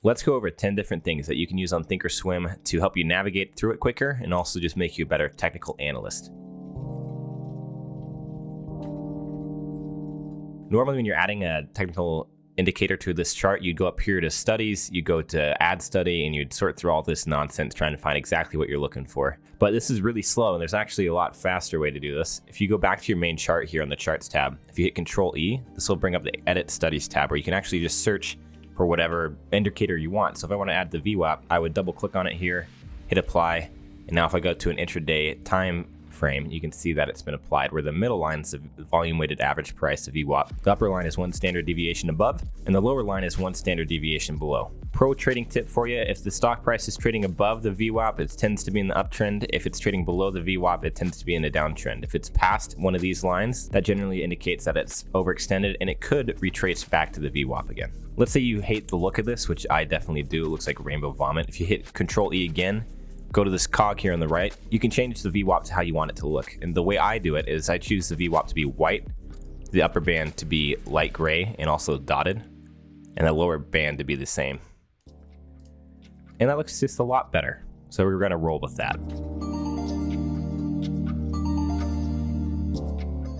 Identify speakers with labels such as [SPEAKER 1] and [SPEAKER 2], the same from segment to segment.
[SPEAKER 1] Let's go over 10 different things that you can use on Thinkorswim to help you navigate through it quicker and also just make you a better technical analyst. Normally when you're adding a technical indicator to this chart, you'd go up here to studies, you go to add study, and you'd sort through all this nonsense trying to find exactly what you're looking for. But this is really slow, and there's actually a lot faster way to do this. If you go back to your main chart here on the charts tab, if you hit Control E, this will bring up the edit studies tab where you can actually just search for whatever indicator you want. So if I want to add the VWAP, I would double click on it here, hit apply, and now if I go to an intraday time frame, you can see that it's been applied, where the middle line is the volume weighted average price of VWAP. The upper line is 1 standard deviation above, and the lower line is 1 standard deviation below. Pro trading tip for you: if the stock price is trading above the VWAP, it tends to be in the uptrend. If it's trading below the VWAP, it tends to be in the downtrend. If it's past one of these lines, that generally indicates that it's overextended and it could retrace back to the VWAP again. Let's say you hate the look of this, which I definitely do. It looks like rainbow vomit. If you hit Control E again, go to this cog here on the right, you can change the VWAP to how you want it to look. And the way I do it is I choose the VWAP to be white, the upper band to be light gray and also dotted, and the lower band to be the same. And that looks just a lot better. So we're gonna roll with that.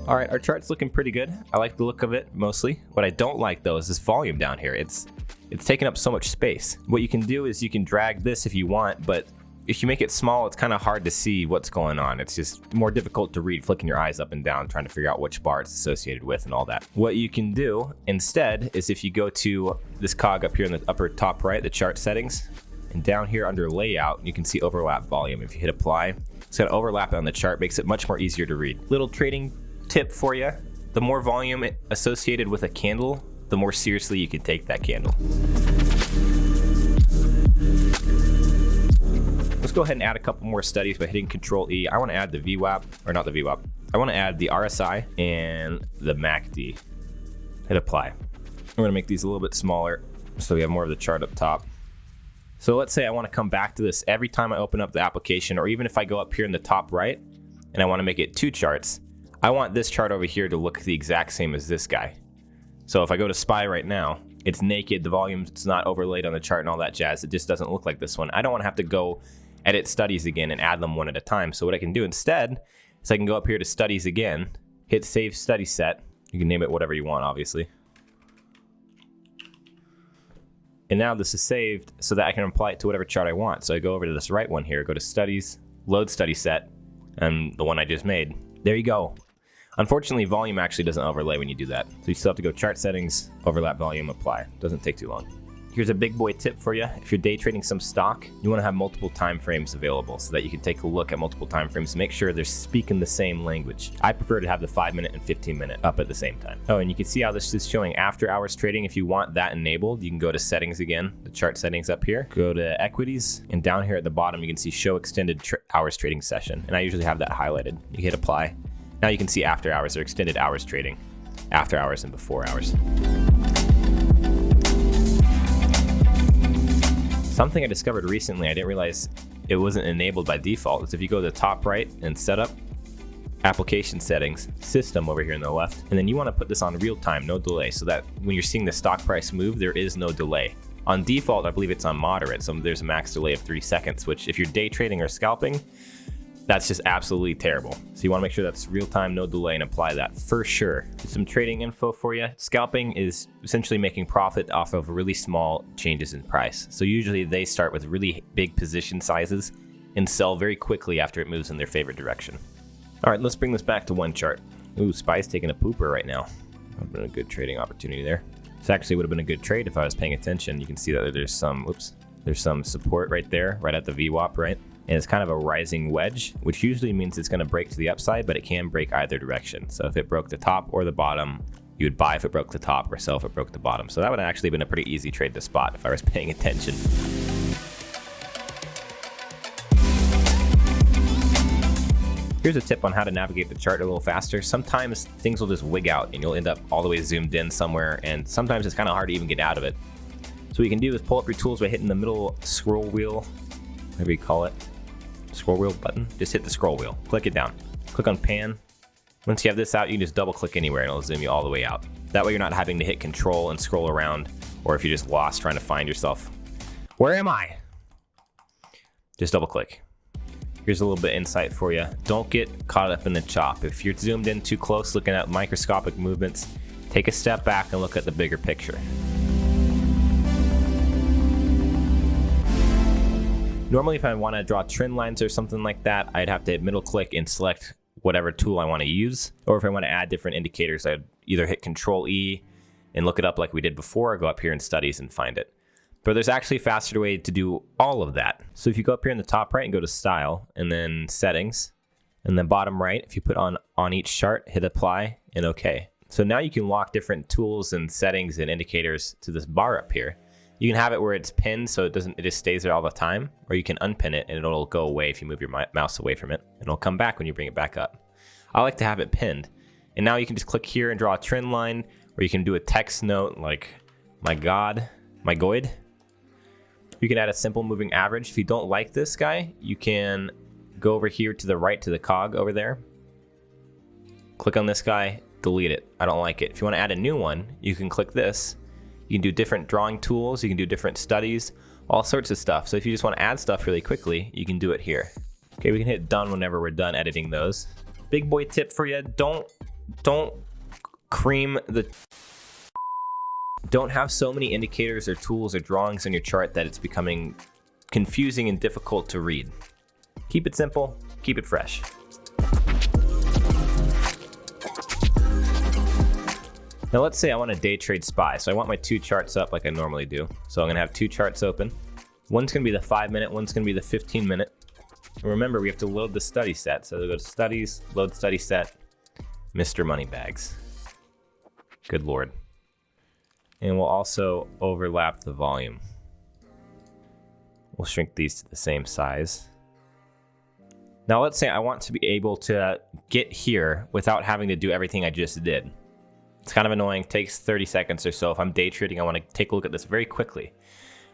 [SPEAKER 1] All right, our chart's looking pretty good. I like the look of it mostly. What I don't like though is this volume down here. It's taking up so much space. What you can do is you can drag this if you want, but if you make it small, it's kind of hard to see what's going on. It's just more difficult to read, flicking your eyes up and down, trying to figure out which bar it's associated with and all that. What you can do instead is if you go to this cog up here in the upper top right, the chart settings, and down here under layout, you can see overlap volume. If you hit apply, it's gonna overlap on the chart, makes it much more easier to read. Little trading tip for you: the more volume associated with a candle, the more seriously you can take that candle. Let's go ahead and add a couple more studies by hitting Control E. I want to add the VWAP, or not the VWAP. I want to add the RSI and the MACD. Hit apply. I'm going to make these a little bit smaller so we have more of the chart up top. So let's say I want to come back to this every time I open up the application, or even if I go up here in the top right and I want to make it 2 charts, I want this chart over here to look the exact same as this guy. So if I go to SPY right now, it's naked, the volume's not overlaid on the chart and all that jazz. It just doesn't look like this one. I don't want to have to go edit studies again and add them one at a time. So what I can do instead is I can go up here to studies again, hit save study set. You can name it whatever you want, obviously. And now this is saved so that I can apply it to whatever chart I want. So I go over to this right one here, go to studies, load study set, and the one I just made. There you go. Unfortunately, volume actually doesn't overlay when you do that. So you still have to go chart settings, overlap volume, apply. Doesn't take too long. Here's a big boy tip for you. If you're day trading some stock, you want to have multiple time frames available so that you can take a look at multiple time frames to make sure they're speaking the same language. I prefer to have the 5-minute and 15-minute up at the same time. Oh, and you can see how this is showing after hours trading. If you want that enabled, you can go to settings again, the chart settings up here, go to equities, and down here at the bottom, you can see show extended hours trading session. And I usually have that highlighted. You hit apply. Now you can see after hours or extended hours trading, after hours and before hours. Something I discovered recently, I didn't realize it wasn't enabled by default, is if you go to the top right and setup, application settings, system over here on the left, and then you want to put this on real time, no delay, so that when you're seeing the stock price move, there is no delay. On default, I believe it's on moderate, so there's a max delay of 3 seconds, which if you're day trading or scalping, that's just absolutely terrible. So you want to make sure that's real time, no delay, and apply that for sure. Some trading info for you. Scalping is essentially making profit off of really small changes in price. So usually they start with really big position sizes and sell very quickly after it moves in their favorite direction. All right, let's bring this back to one chart. Ooh, SPY's taking a pooper right now. Would have been a good trading opportunity there. This actually would have been a good trade if I was paying attention. You can see that there's some support right there, right at the VWAP, right? And it's kind of a rising wedge, which usually means it's going to break to the upside, but it can break either direction. So if it broke the top or the bottom, you would buy if it broke the top or sell if it broke the bottom. So that would have actually been a pretty easy trade to spot if I was paying attention. Here's a tip on how to navigate the chart a little faster. Sometimes things will just wig out and you'll end up all the way zoomed in somewhere, and sometimes it's kind of hard to even get out of it. So what you can do is pull up your tools by hitting the middle scroll wheel, whatever you call it. Scroll wheel button, just hit the scroll wheel, click it down, click on pan. Once you have this out, you can just double click anywhere and it'll zoom you all the way out. That way you're not having to hit control and scroll around, or if you're just lost trying to find yourself, Where am I? Just double click. Here's a little bit of insight for you. Don't get caught up in the chop. If you're zoomed in too close looking at microscopic movements, take a step back and look at the bigger picture. Normally, if I want to draw trend lines or something like that, I'd have to hit middle click and select whatever tool I want to use. Or if I want to add different indicators, I'd either hit Control E and look it up like we did before, or go up here in Studies and find it. But there's actually a faster way to do all of that. So if you go up here in the top right and go to Style, and then Settings, and then bottom right, if you put on each chart, hit Apply and OK. So now you can lock different tools and settings and indicators to this bar up here. You can have it where it's pinned so it just stays there all the time, or you can unpin it and it'll go away if you move your mouse away from it, and it'll come back when you bring it back up. I like to have it pinned. And now you can just click here and draw a trend line, or you can do a text note like, my God, my goid. You can add a simple moving average. If you don't like this guy, you can go over here to the right to the cog over there. Click on this guy, delete it. I don't like it. If you want to add a new one, you can click this. You can do different drawing tools, you can do different studies, all sorts of stuff. So if you just want to add stuff really quickly, you can do it here. Okay, we can hit done whenever we're done editing those. Big boy tip for you, don't cream the... Don't have so many indicators or tools or drawings on your chart that it's becoming confusing and difficult to read. Keep it simple, keep it fresh. Now let's say I want to day trade SPY, so I want my two charts up like I normally do. So I'm going to have two charts open. One's going to be the 5-minute, one's going to be the 15-minute. And remember, we have to load the study set. So go to Studies, Load Study Set, Mr. Moneybags. Good Lord. And we'll also overlap the volume. We'll shrink these to the same size. Now let's say I want to be able to get here without having to do everything I just did. It's kind of annoying, takes 30 seconds or so. If I'm day trading, I want to take a look at this very quickly.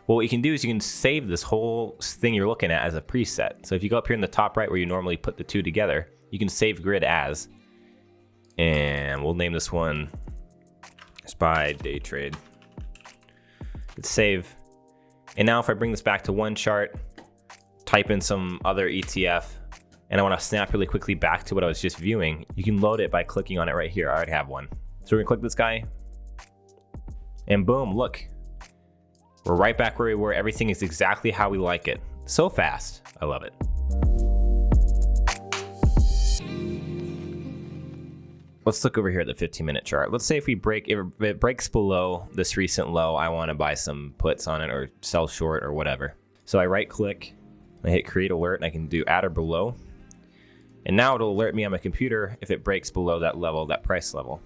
[SPEAKER 1] Well, what you can do is you can save this whole thing you're looking at as a preset. So if you go up here in the top right where you normally put the two together, you can save grid as, and we'll name this one SPY Day Trade. Hit save. And now if I bring this back to one chart, type in some other ETF, and I want to snap really quickly back to what I was just viewing, you can load it by clicking on it right here. I already have one. So we're gonna click this guy, and boom, look. We're right back where we were. Everything is exactly how we like it. So fast, I love it. Let's look over here at the 15-minute chart. Let's say if it breaks below this recent low, I wanna buy some puts on it or sell short or whatever. So I right click, I hit create alert, and I can do at or below. And now it'll alert me on my computer if it breaks below that level, that price level.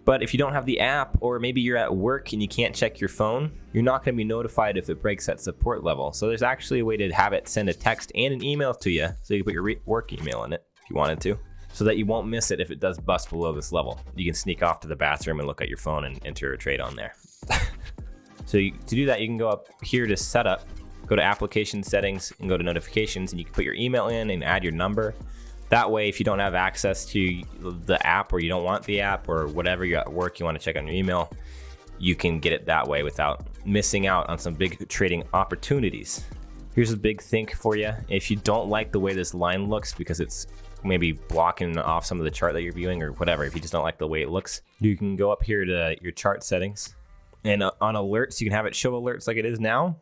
[SPEAKER 1] But if you don't have the app, or maybe you're at work and you can't check your phone, you're not going to be notified if it breaks that support level. So there's actually a way to have it send a text and an email to you, so you can put your work email in it if you wanted to, so that you won't miss it if it does bust below this level. You can sneak off to the bathroom and look at your phone and enter a trade on there. So to do that, you can go up here to Setup, go to Application Settings, and go to Notifications, and you can put your email in and add your number. That way, if you don't have access to the app, or you don't want the app, or whatever, you're at work, you want to check on your email, you can get it that way without missing out on some big trading opportunities. Here's a big think for you. If you don't like the way this line looks because it's maybe blocking off some of the chart that you're viewing or whatever, if you just don't like the way it looks, you can go up here to your chart settings, and on alerts, you can have it show alerts like it is now,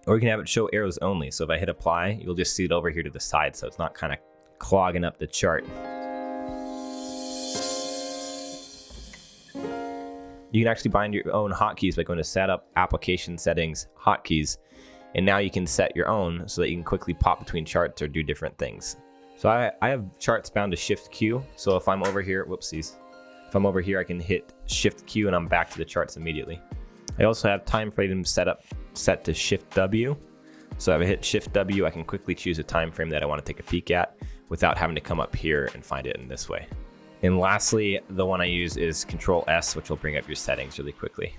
[SPEAKER 1] or you can have it show arrows only. So if I hit apply, you'll just see it over here to the side, so it's not kind of clogging up the chart. You can actually bind your own hotkeys by going to Setup, Application Settings, Hotkeys, and now you can set your own so that you can quickly pop between charts or do different things. So I have charts bound to Shift Q, so if I'm over here, whoopsies, if I'm over here, I can hit Shift Q and I'm back to the charts immediately. I also have time frame set to Shift W, so if I hit Shift W, I can quickly choose a time frame that I want to take a peek at without having to come up here and find it in this way. And lastly, the one I use is Control S, which will bring up your settings really quickly.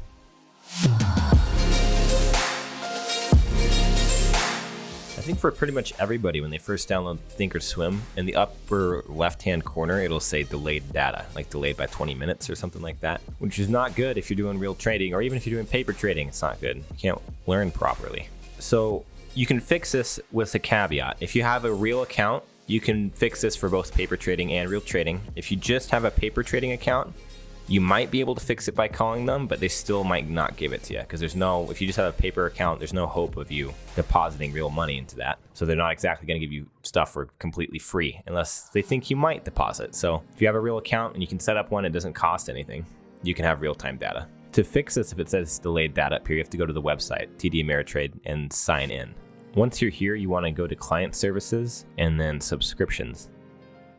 [SPEAKER 1] I think for pretty much everybody, when they first download Thinkorswim, in the upper left-hand corner, it'll say delayed data, like delayed by 20 minutes or something like that, which is not good if you're doing real trading, or even if you're doing paper trading, it's not good. You can't learn properly. So you can fix this with a caveat. If you have a real account, you can fix this for both paper trading and real trading. If you just have a paper trading account, you might be able to fix it by calling them, but they still might not give it to you because if you just have a paper account, there's no hope of you depositing real money into that. So they're not exactly going to give you stuff for completely free unless they think you might deposit. So if you have a real account and you can set up one, it doesn't cost anything. You can have real-time data. To fix this, if it says delayed data up here, you have to go to the website, TD Ameritrade, and sign in. Once you're here, you want to go to client services and then subscriptions.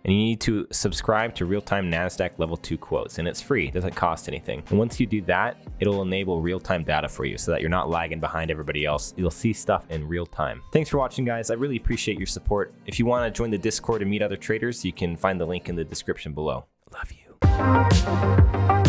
[SPEAKER 1] And you need to subscribe to real-time NASDAQ level 2 quotes, and it's free, it doesn't cost anything. And once you do that, it'll enable real-time data for you so that you're not lagging behind everybody else. You'll see stuff in real time. Thanks for watching, guys. I really appreciate your support. If you want to join the Discord and meet other traders, you can find the link in the description below. Love you.